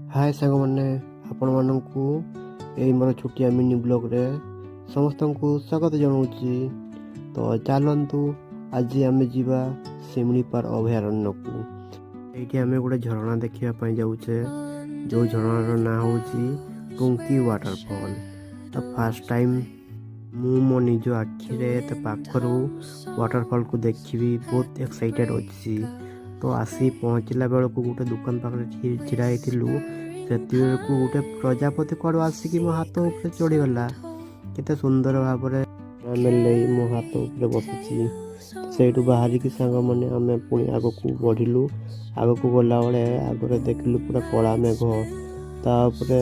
हाय सांग मैंने आपण मानू यही मोर छुटिया मिनी ब्लॉग रे समस्त को स्वागत जनाऊँगी। तो चलतु आज आम जा सिमिलीपाल अभयारण्य को ये आम गोटे झरणा देखापी जाऊे जो झरणार ना हूँ टुंकी वाटरफॉल। तो फास्ट टाइम मु मो निज आखिरे पाखर वाटरफॉल को देखी बहुत एक्साइटेड अच्छी। तो आसी पहुँचला बेलू गोटे दुकान पाखे छिड़ा से गोटे प्रजापति कड़ू आसिक मो हाथ उपर चढ़ीगला केते सुंदर भाव में मो हाथ उपर बसुची। से बाहर की सांग मैंने आम पुणी आग को बढ़लु। आग को गला बेले आगे देखलु पूरा कला मेघ तापरे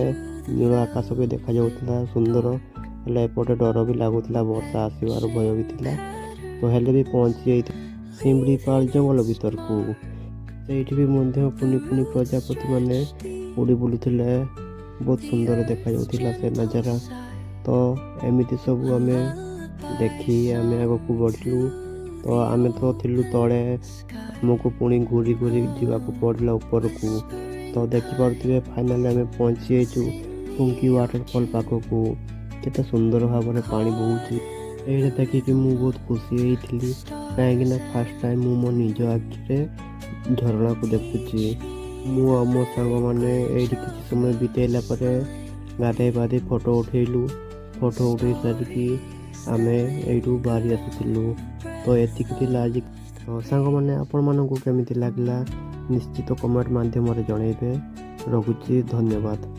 नील आकाश भी देखा जाता सुंदर। हेल्ले एपटे डर भी लगुला वर्षा आसबार भय भी थिला। तो हेल्ले भी पहुँची सिमिलीपाल जंगल भीतर को से पुनि पुनि प्रजापति माने उड़ी बुलुथिले बहुत सुंदर देखा जाउथिला से नजारा। तो एमिति सब आम देखी आम आग को बढ़लु। तो आम तो थिलु तले आमको पुणी घूरी घूरी जावाक पड़ला ऊपर को। तो देखिपे फाइनाली आम पहुँची टुंकी वाटरफॉल पाखक केते सुंदर भाव में पानी बहुची। ये देखिक मुझे बहुत खुशी होती कहीं फास्ट टाइम मो निज आखिरे झरणा को देखुची। मो सांग मैंने किसी समय बितेला गाधे बाधे फोटो उठेलु। फोटो उठे सारिकी आम यू बाहरी आसलु। तो ये आज सांग मैंने आपण मानक केमी लगला निश्चित कमेंट माध्यम जनइबे। रखुची धन्यवाद।